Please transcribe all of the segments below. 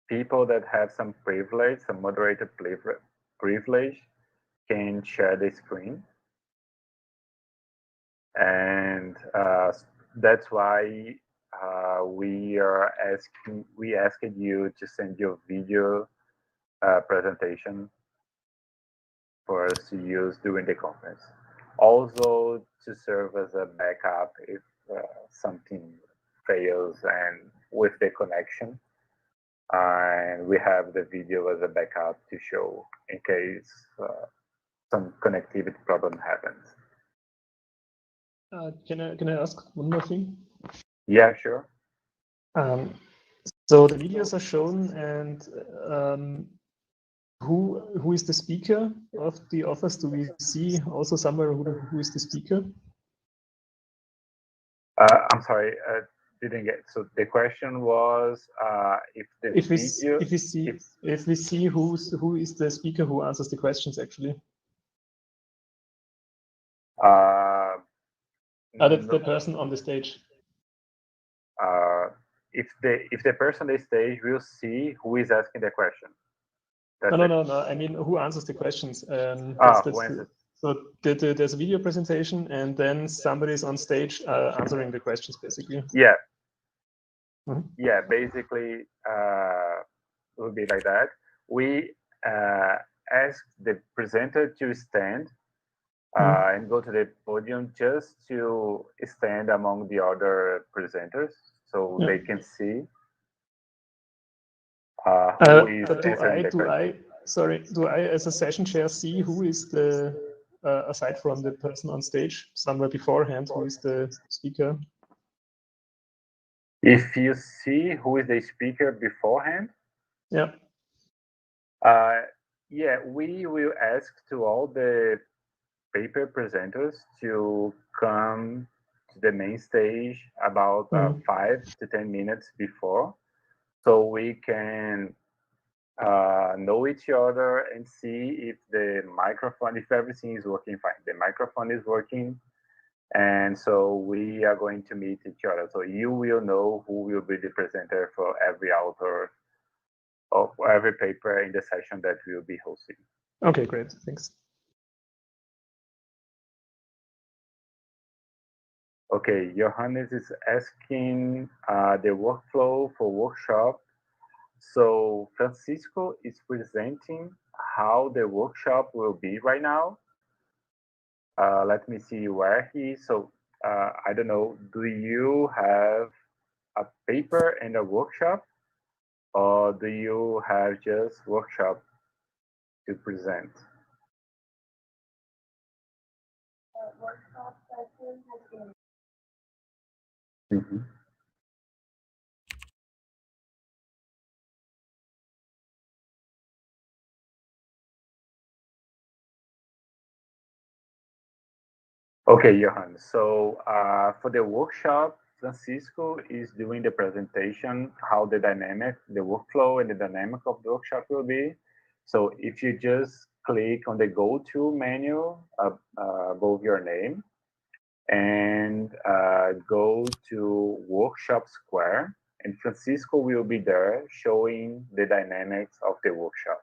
people that have some privilege, some moderated privilege, can share the screen. And that's why we asked you to send your video presentation for us to use during the conference. Also to serve as a backup if something fails and with the connection. And we have the video as a backup to show in case some connectivity problem happens. Can I ask one more thing? Yeah, sure. So the videos are shown, and who is the speaker of the office? Do we see also somewhere who is the speaker? I'm sorry, didn't get. So the question was if we see who is the speaker who answers the questions actually. That's the person on the stage. If the person on the stage will see who is asking the question. No. I mean, who answers the questions? So there's a video presentation, and then somebody is on stage answering the questions, basically. Yeah. Yeah, basically, it will be like that. We ask the presenter to stand and go to the podium just to stand among the other presenters so they can see who is answering the question. Do I, as a session chair, see who is the, aside from the person on stage, somewhere beforehand, who is the speaker? If you see who is the speaker beforehand, yeah, we will ask to all the paper presenters to come to the main stage about 5 to 10 minutes before, so we can know each other and see if the microphone, if everything is working fine. The microphone is working, and so we are going to meet each other. So you will know who will be the presenter for every author of every paper in the session that we'll be hosting. Okay, great. Thanks. Okay, Johannes is asking the workflow for workshop. So Francisco is presenting how the workshop will be right now. Let me see where he is. So I don't know, do you have a paper and a workshop, or do you have just workshop to present? Workshop session has been. Okay, Johan. So for the workshop, Francisco is doing the presentation, how the workflow and the dynamic of the workshop will be. So if you just click on the go-to menu above your name and go to Workshop Square, and Francisco will be there showing the dynamics of the workshop.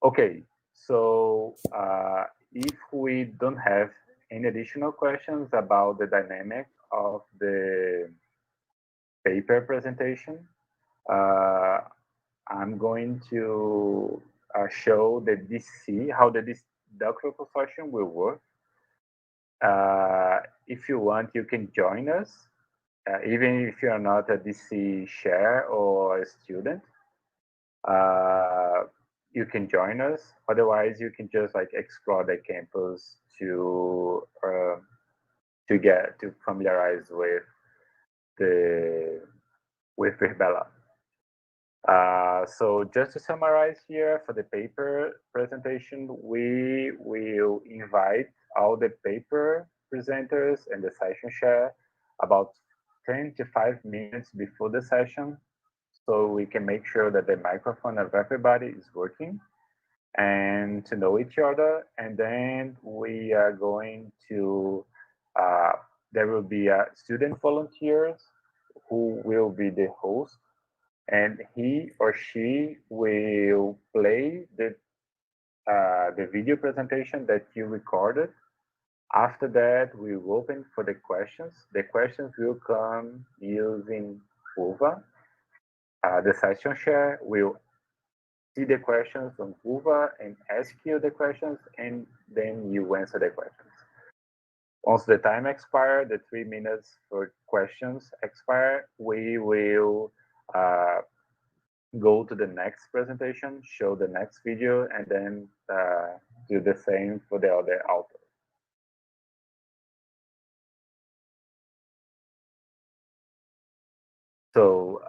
Okay, so if we don't have any additional questions about the dynamic of the paper presentation, I'm going to show the DC, how the Docker Consortium will work. If you want, you can join us, even if you're not a DC chair or a student. You can join us. Otherwise, you can just like explore the campus to familiarize with Virbela. So just to summarize here, for the paper presentation, we will invite all the paper presenters and the session chair about 10 to 5 minutes before the session, so we can make sure that the microphone of everybody is working. and to know each other. And then we are going to, there will be student volunteers who will be the host, and he or she will play the video presentation that you recorded. After that, we will open for the questions. The questions will come using Whova. The session share will see the questions on Whova and ask you the questions, and then you answer the questions. Once the time expires, the 3 minutes for questions expire, we will go to the next presentation, show the next video, and then do the same for the other author. So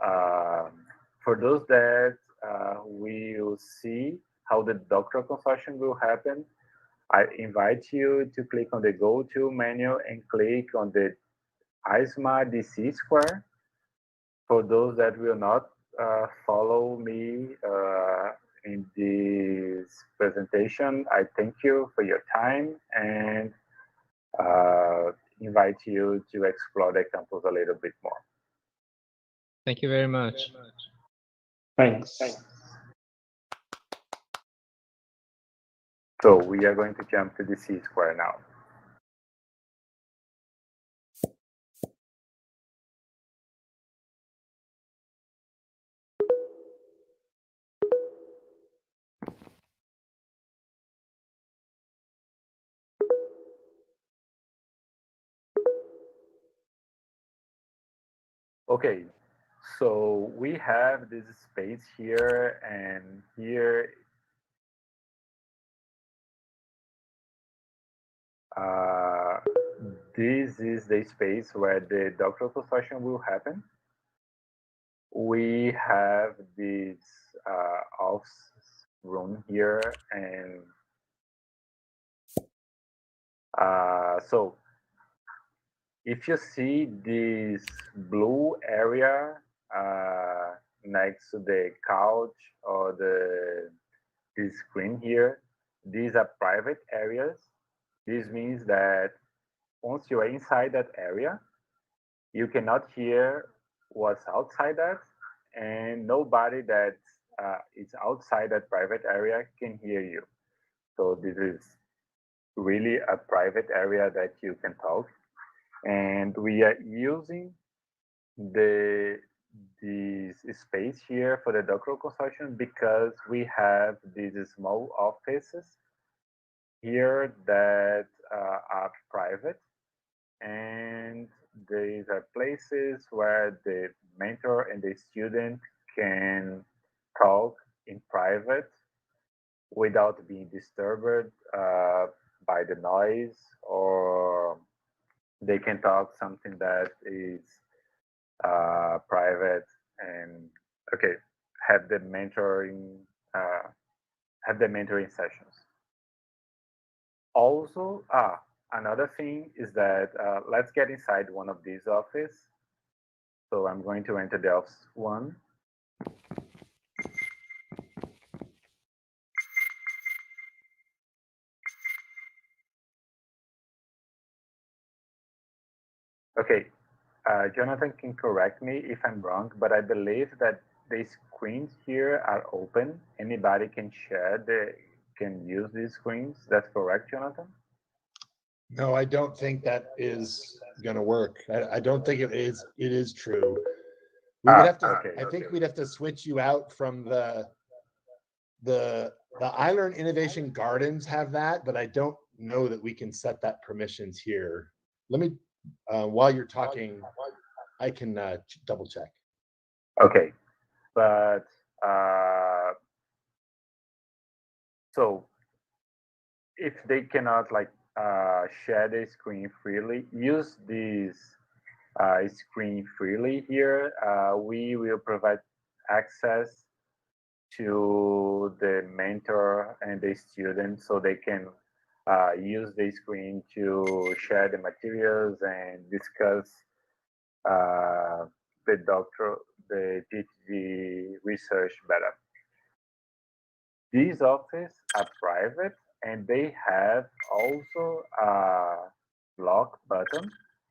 for those that will see how the doctoral consortium will happen, I invite you to click on the Go To menu and click on the ISMA DC square. For those that will not follow me in this presentation, I thank you for your time and invite you to explore the campus a little bit more. Thank you very much. Thanks. So we are going to jump to the C square now. Okay, so we have this space here, and here this is the space where the doctoral consortium will happen. We have this office room here, and so if you see this blue area next to the couch or the screen here, these are private areas. This means that once you are inside that area, you cannot hear what's outside that, and nobody that is outside that private area can hear you. So this is really a private area that you can talk. And we are using this space here for the doctoral consortium because we have these small offices here that are private, and these are places where the mentor and the student can talk in private without being disturbed by the noise, or they can talk something that is private and have the mentoring sessions. Also, another thing is that let's get inside one of these offices. So I'm going to enter the office one. Okay, Jonathan can correct me if I'm wrong, but I believe that the screens here are open. Anybody can can use these screens. That's correct, Jonathan? No, I don't think that is going to work. I don't think it is true. We would have to. I think we'd have to switch you out from the iLearn Innovation Gardens have that, but I don't know that we can set that permissions here. Let me, while you're talking, I can double check. Okay, but so if they cannot share the screen freely, use this screen freely here. We will provide access to the mentor and the student so they can use the screen to share the materials and discuss the PhD research better. These offices are private and they have also a lock button,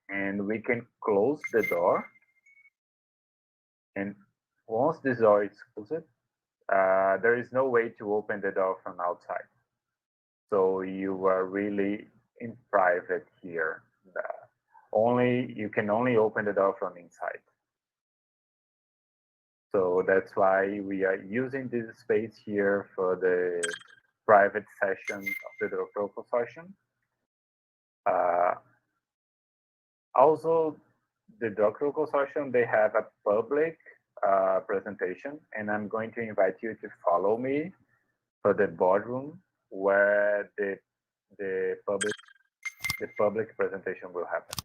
and we can close the door. And once this door is closed, there is no way to open the door from outside. So you are really in private here. You can only open the door from inside. So that's why we are using this space here for the private session of the Doctoral Consortium. Also, the Doctoral Consortium, they have a public presentation, and I'm going to invite you to follow me for the boardroom where the public presentation will happen.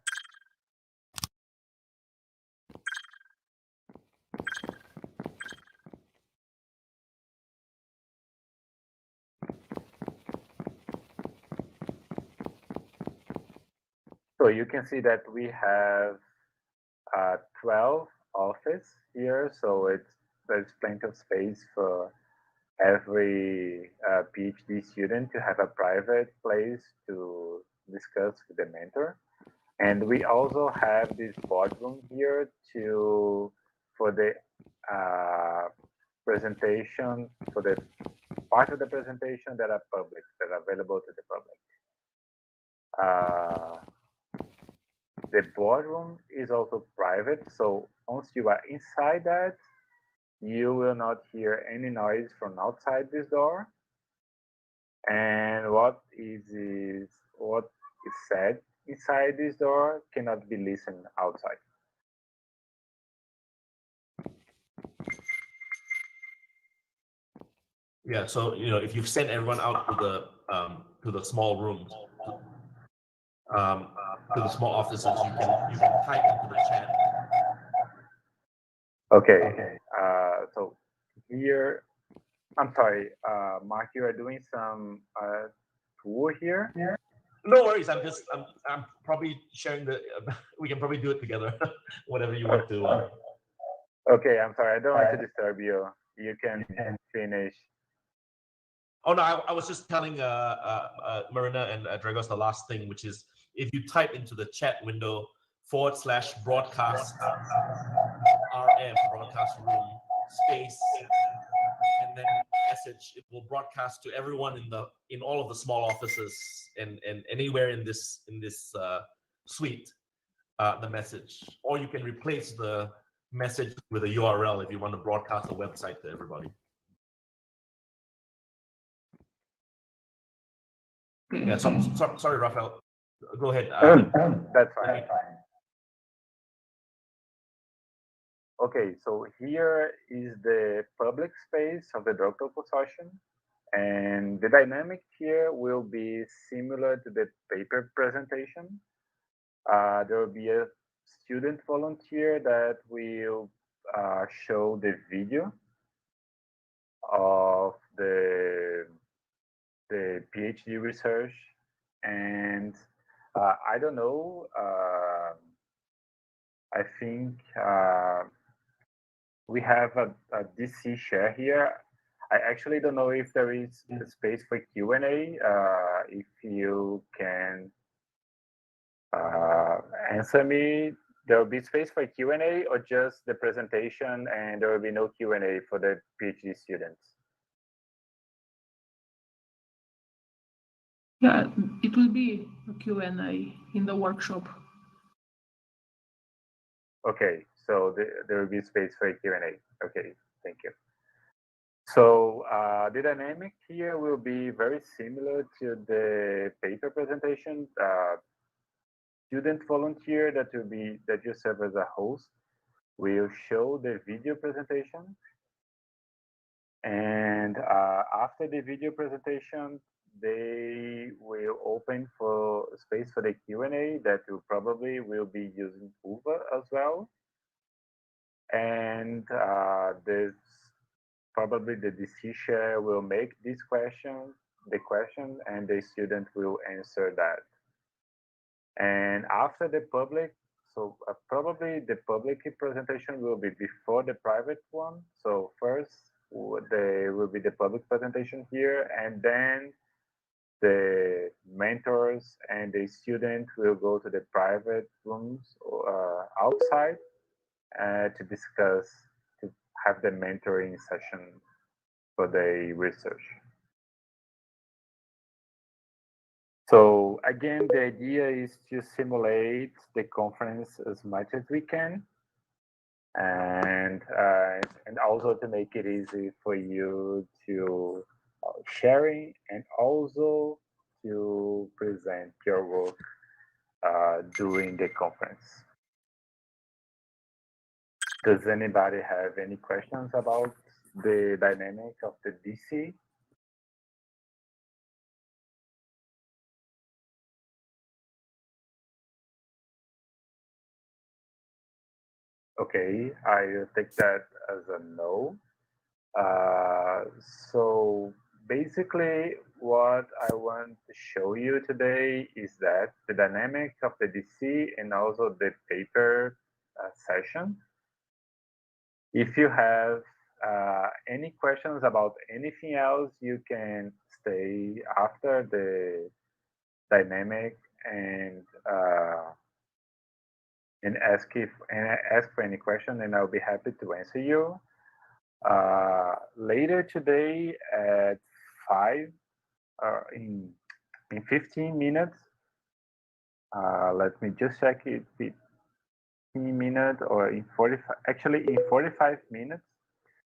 So you can see that we have 12 offices here, so there's plenty of space for every PhD student to have a private place to discuss with the mentor. And we also have this boardroom here for the presentation, for the part of the presentation that are public, that are available to the public. The boardroom is also private, so once you are inside that, you will not hear any noise from outside this door. And what is said inside this door cannot be listened outside. Yeah, so if you've sent everyone out to the small rooms, to the small offices, you can type into the chat. Okay. So here, I'm sorry, Mark, you are doing some tour here. No worries. I'm probably sharing we can probably do it together. Whatever you want to. Okay, I'm sorry. I don't want to disturb you. You can finish. Oh no, I was just telling Marina and Dragos the last thing, which is if you type into the chat window /broadcast RM broadcast room space and then message, it will broadcast to everyone in all of the small offices and anywhere in this suite the message, or you can replace the message with a URL if you want to broadcast the website to everybody. Yeah, sorry, Raphael. Go ahead. That's fine. Okay, so here is the public space of the Doctoral Consortium, and the dynamic here will be similar to the paper presentation. There will be a student volunteer that will show the video of the PhD research, and I don't know, I think we have a DC share here. I actually don't know if there is a space for Q&A. If you can answer me, there will be space for Q&A or just the presentation and there will be no Q&A for the PhD students? Yeah, it will be a Q&A in the workshop. Okay, so there will be space for a Q&A. Okay, thank you. So the dynamic here will be very similar to the paper presentation. Student volunteer that you serve as a host will show the video presentation, and after the video presentation, they will open for space for the Q&A that will probably be using Uva as well. And this probably the DC share will make this question, and the student will answer that. And after the public, so probably the public presentation will be before the private one. So first, there will be the public presentation here, and then the mentors and the student will go to the private rooms outside to discuss, to have the mentoring session for the research. So again, the idea is to simulate the conference as much as we can, and also to make it easy for you to sharing and also to present your work during the conference. Does anybody have any questions about the dynamic of the DC? Okay, I take that as a no. So basically what I want to show you today is that the dynamic of the DC and also the paper session. If you have any questions about anything else, you can stay after the dynamic and ask for any question, and I'll be happy to answer you. Later today at 5 in 15 minutes. Let me just check it. 15 minutes or in 45. Actually, in 45 minutes,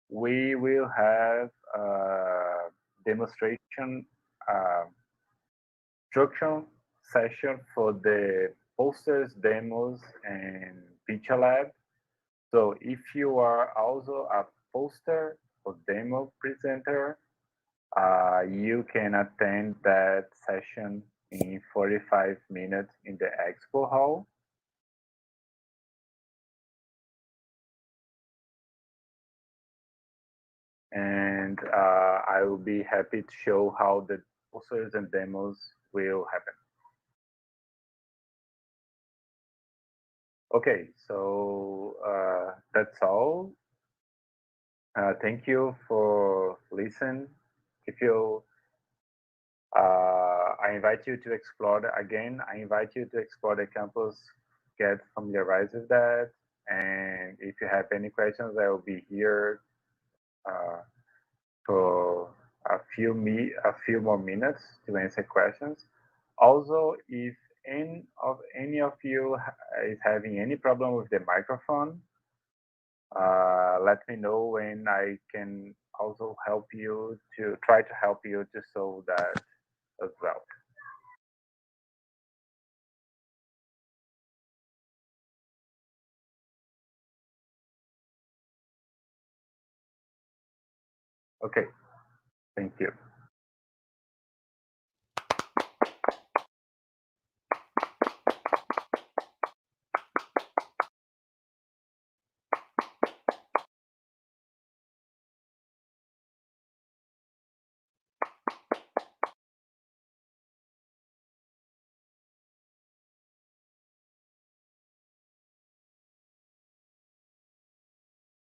we will have a demonstration instruction session for the posters, demos, and feature lab. So if you are also a poster or demo presenter, you can attend that session in 45 minutes in the expo hall. And I will be happy to show how the posters and demos will happen. Okay, so that's all. Thank you for listening. If you, I invite you to explore again. I invite you to explore the campus, get familiarized with that, and if you have any questions, I will be here for a few more minutes to answer questions. Also, if any of you is having any problem with the microphone, let me know, and I can also help you to try to help you to solve that as well. Okay, thank you.